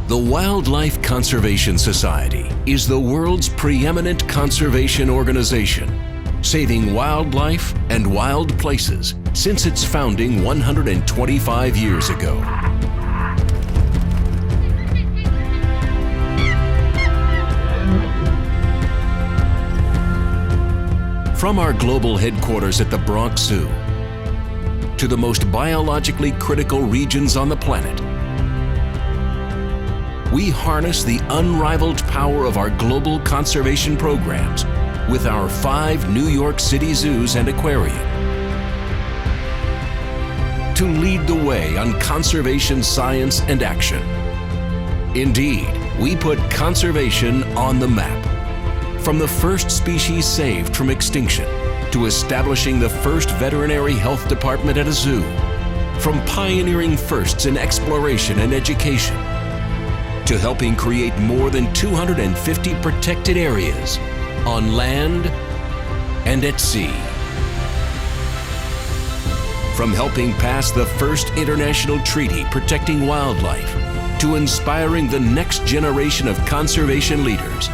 The Wildlife Conservation Society is the world's preeminent conservation organization, saving wildlife and wild places since its founding 125 years ago. From our global headquarters at the Bronx Zoo to the most biologically critical regions on the planet, we harness the unrivaled power of our global conservation programs with our 5 New York City zoos and aquarium to lead the way on conservation science and action. Indeed, we put conservation on the map. From the first species saved from extinction to establishing the first veterinary health department at a zoo, from pioneering firsts in exploration and education, to helping create more than 250 protected areas on land and at sea. From helping pass the first international treaty protecting wildlife to inspiring the next generation of conservation leaders,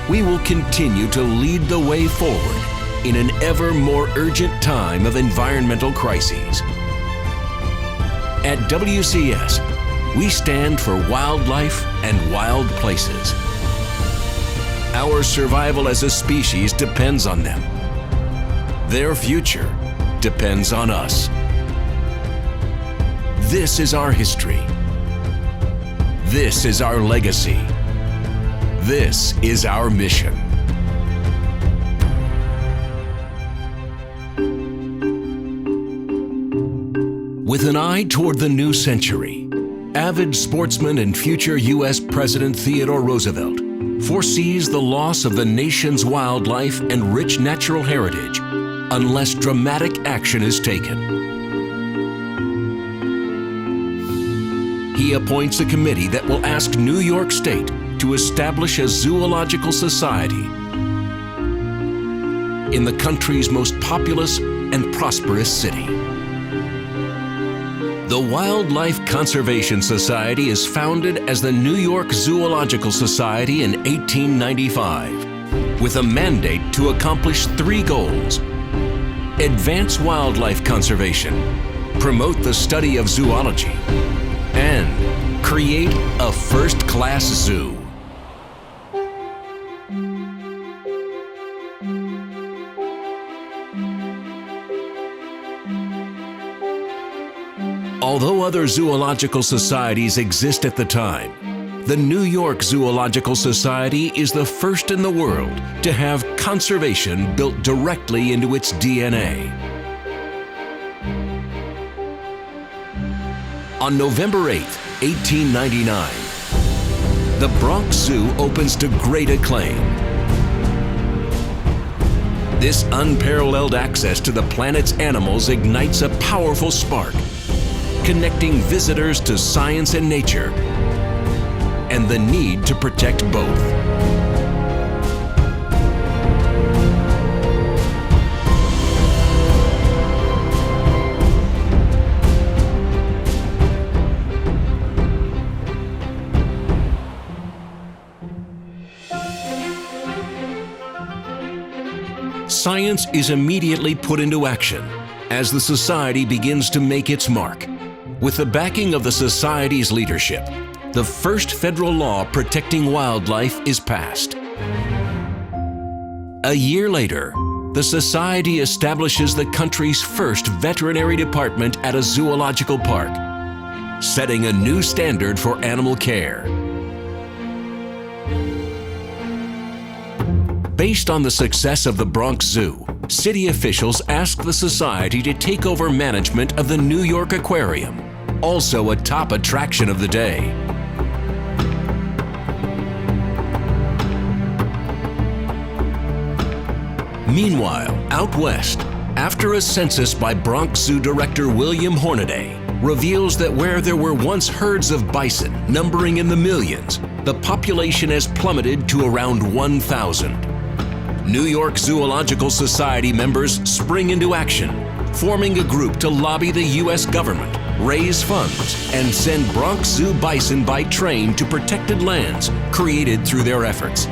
we will continue to lead the way forward in an ever more urgent time of environmental crises. At WCS, we stand for wildlife and wild places. Our survival as a species depends on them. Their future depends on us. This is our history. This is our legacy. This is our mission. With an eye toward the new century, avid sportsman and future U.S. President Theodore Roosevelt foresees the loss of the nation's wildlife and rich natural heritage unless dramatic action is taken. He appoints a committee that will ask New York State to establish a zoological society in the country's most populous and prosperous city. The Wildlife Conservation Society is founded as the New York Zoological Society in 1895, with a mandate to accomplish 3 goals: advance wildlife conservation, promote the study of zoology, and create a first-class zoo. Although other zoological societies exist at the time, the New York Zoological Society is the first in the world to have conservation built directly into its DNA. On November 8, 1899, the Bronx Zoo opens to great acclaim. This unparalleled access to the planet's animals ignites a powerful spark, connecting visitors to science and nature, and the need to protect both. Science is immediately put into action as the society begins to make its mark. With the backing of the Society's leadership, the first federal law protecting wildlife is passed. A year later, the Society establishes the country's first veterinary department at a zoological park, setting a new standard for animal care. Based on the success of the Bronx Zoo, city officials asked the Society to take over management of the New York Aquarium, also a top attraction of the day. Meanwhile, out west, after a census by Bronx Zoo Director William Hornaday reveals that where there were once herds of bison numbering in the millions, the population has plummeted to around 1,000. New York Zoological Society members spring into action, forming a group to lobby the U.S. government raise funds, and send Bronx Zoo bison by train to protected lands created through their efforts.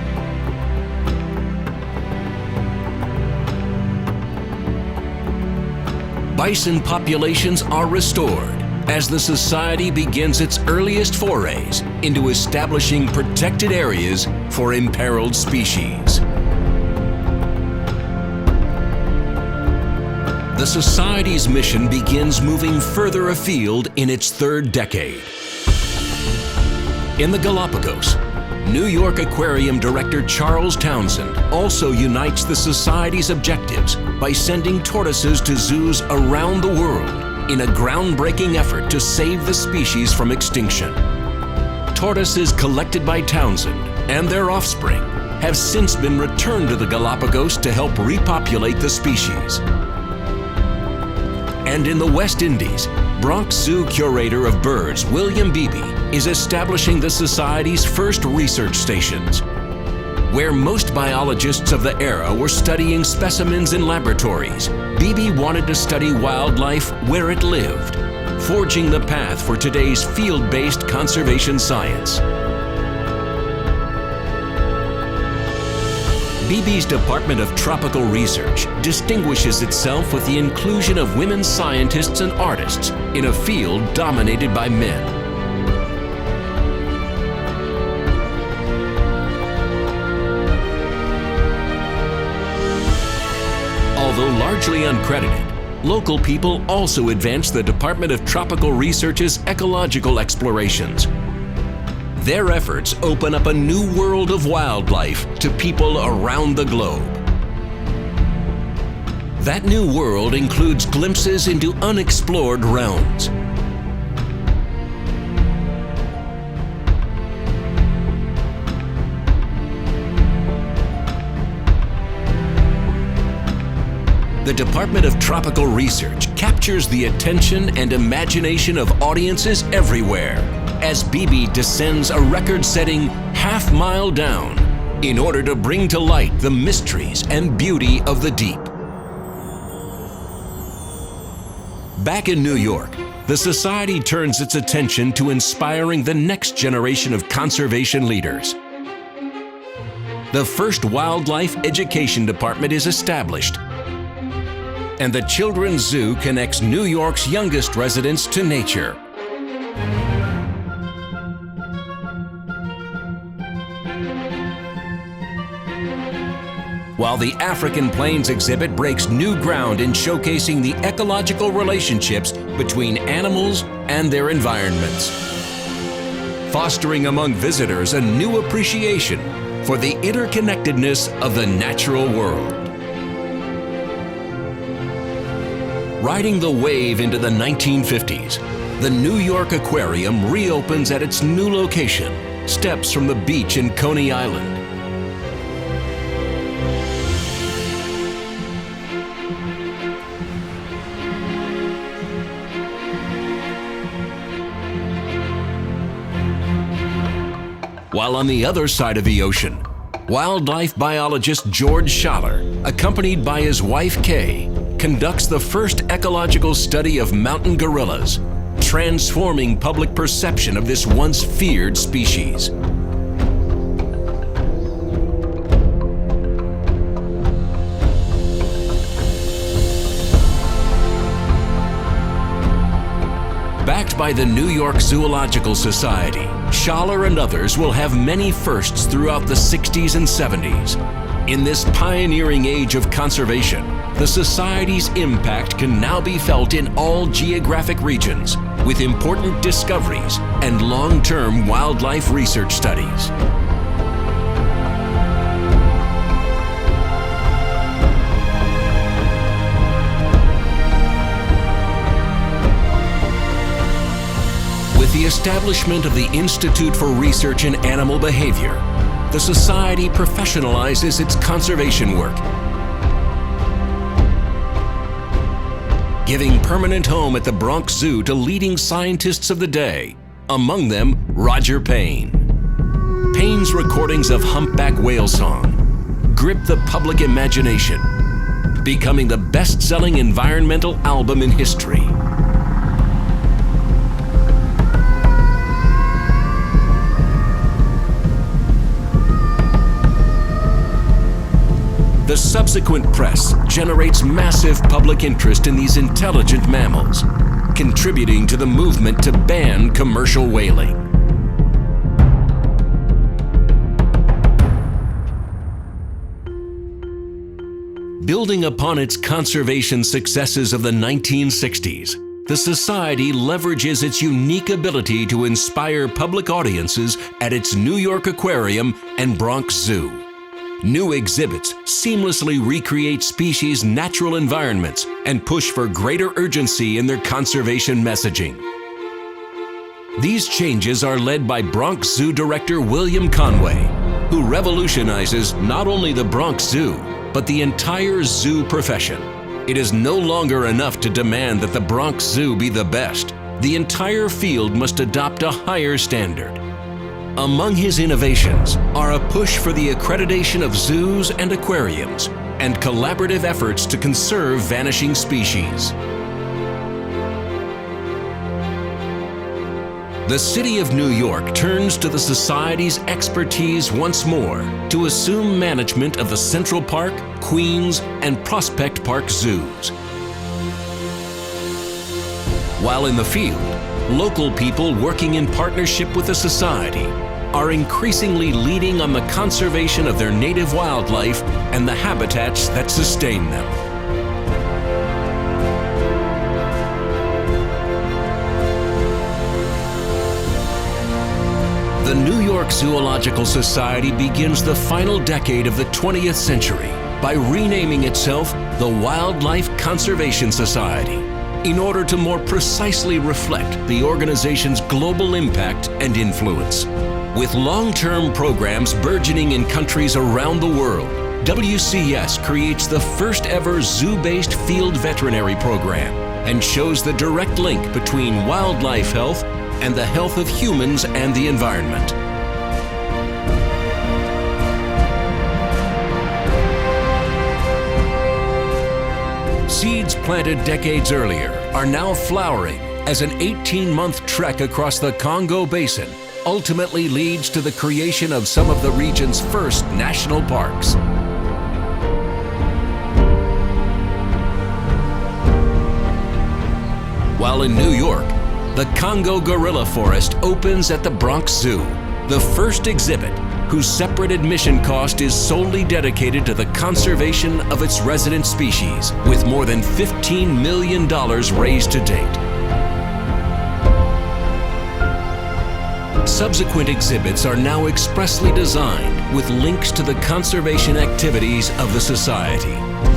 Bison populations are restored as the Society begins its earliest forays into establishing protected areas for imperiled species. The Society's mission begins moving further afield in its third decade. In the Galapagos, New York Aquarium Director Charles Townsend also unites the Society's objectives by sending tortoises to zoos around the world in a groundbreaking effort to save the species from extinction. Tortoises collected by Townsend and their offspring have since been returned to the Galapagos to help repopulate the species. And in the West Indies, Bronx Zoo Curator of Birds William Beebe is establishing the Society's first research stations. Where most biologists of the era were studying specimens in laboratories, Beebe wanted to study wildlife where it lived, forging the path for today's field-based conservation science. Beebe's Department of Tropical Research distinguishes itself with the inclusion of women scientists and artists in a field dominated by men. Although largely uncredited, local people also advance the Department of Tropical Research's ecological explorations. Their efforts open up a new world of wildlife to people around the globe. That new world includes glimpses into unexplored realms. The Department of Tropical Research captures the attention and imagination of audiences everywhere as Beebe descends a record-setting half-mile down in order to bring to light the mysteries and beauty of the deep. Back in New York, the Society turns its attention to inspiring the next generation of conservation leaders. The first Wildlife Education Department is established, and the Children's Zoo connects New York's youngest residents to nature. While the African Plains exhibit breaks new ground in showcasing the ecological relationships between animals and their environments, fostering among visitors a new appreciation for the interconnectedness of the natural world. Riding the wave into the 1950s, the New York Aquarium reopens at its new location, steps from the beach in Coney Island. While on the other side of the ocean, wildlife biologist George Schaller, accompanied by his wife Kay, conducts the first ecological study of mountain gorillas, transforming public perception of this once feared species. Backed by the New York Zoological Society, Schaller and others will have many firsts throughout the 60s and 70s. In this pioneering age of conservation, the Society's impact can now be felt in all geographic regions, with important discoveries and long-term wildlife research studies. With the establishment of the Institute for Research in Animal Behavior, the Society professionalizes its conservation work, giving permanent home at the Bronx Zoo to leading scientists of the day, among them Roger Payne. Payne's recordings of humpback whale song gripped the public imagination, becoming the best-selling environmental album in history. The subsequent press generates massive public interest in these intelligent mammals, contributing to the movement to ban commercial whaling. Building upon its conservation successes of the 1960s, the Society leverages its unique ability to inspire public audiences at its New York Aquarium and Bronx Zoo. New exhibits seamlessly recreate species' natural environments and push for greater urgency in their conservation messaging. These changes are led by Bronx Zoo Director William Conway, who revolutionizes not only the Bronx Zoo, but the entire zoo profession. It is no longer enough to demand that the Bronx Zoo be the best. The entire field must adopt a higher standard. Among his innovations are a push for the accreditation of zoos and aquariums and collaborative efforts to conserve vanishing species. The City of New York turns to the Society's expertise once more to assume management of the Central Park, Queens, and Prospect Park zoos. While in the field, local people working in partnership with the Society are increasingly leading on the conservation of their native wildlife and the habitats that sustain them. The New York Zoological Society begins the final decade of the 20th century by renaming itself the Wildlife Conservation Society in order to more precisely reflect the organization's global impact and influence. With long-term programs burgeoning in countries around the world, WCS creates the first ever zoo-based field veterinary program and shows the direct link between wildlife health and the health of humans and the environment. Seeds planted decades earlier are now flowering as an 18-month trek across the Congo Basin ultimately leads to the creation of some of the region's first national parks. While in New York, the Congo Gorilla Forest opens at the Bronx Zoo, the first exhibit whose separate admission cost is solely dedicated to the conservation of its resident species, with more than $15 million raised to date. Subsequent exhibits are now expressly designed with links to the conservation activities of the Society.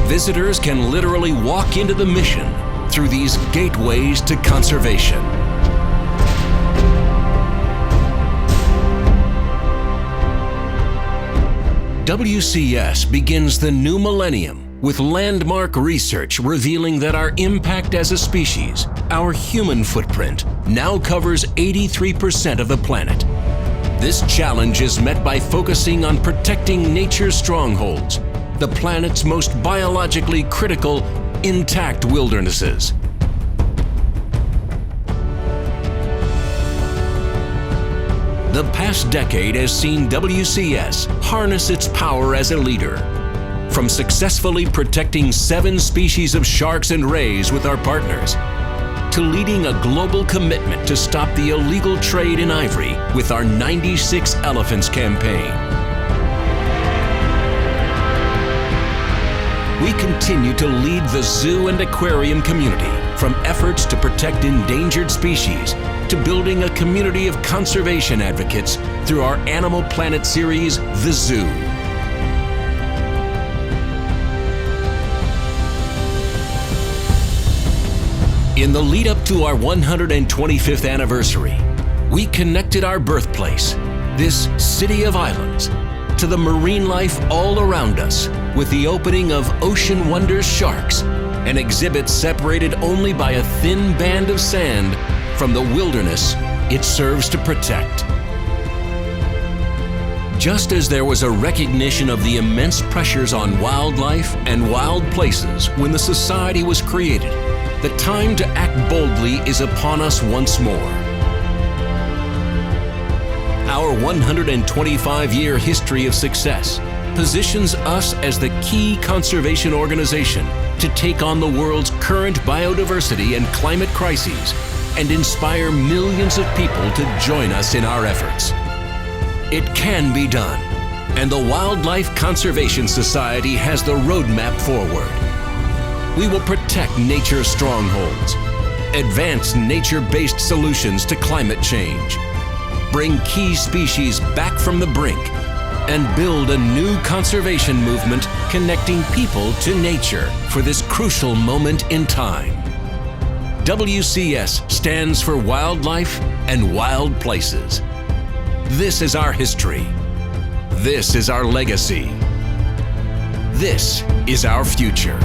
Visitors can literally walk into the mission through these gateways to conservation. WCS begins the new millennium with landmark research revealing that our impact as a species, our human footprint, now covers 83% of the planet. This challenge is met by focusing on protecting nature's strongholds, the planet's most biologically critical, intact wildernesses. The past decade has seen WCS harness its power as a leader. From successfully protecting 7 species of sharks and rays with our partners, to leading a global commitment to stop the illegal trade in ivory with our 96 Elephants campaign. We continue to lead the zoo and aquarium community from efforts to protect endangered species to building a community of conservation advocates through our Animal Planet series, The Zoo. In the lead up to our 125th anniversary, we connected our birthplace, this city of islands, to the marine life all around us with the opening of Ocean Wonders Sharks, an exhibit separated only by a thin band of sand from the wilderness it serves to protect. Just as there was a recognition of the immense pressures on wildlife and wild places when the Society was created, the time to act boldly is upon us once more. Our 125-year history of success positions us as the key conservation organization to take on the world's current biodiversity and climate crises and inspire millions of people to join us in our efforts. It can be done, and the Wildlife Conservation Society has the roadmap forward. We will protect nature's strongholds, advance nature-based solutions to climate change, bring key species back from the brink, and build a new conservation movement connecting people to nature for this crucial moment in time. WCS stands for Wildlife and Wild Places. This is our history. This is our legacy. This is our future.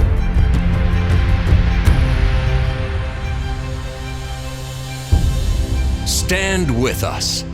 Stand with us.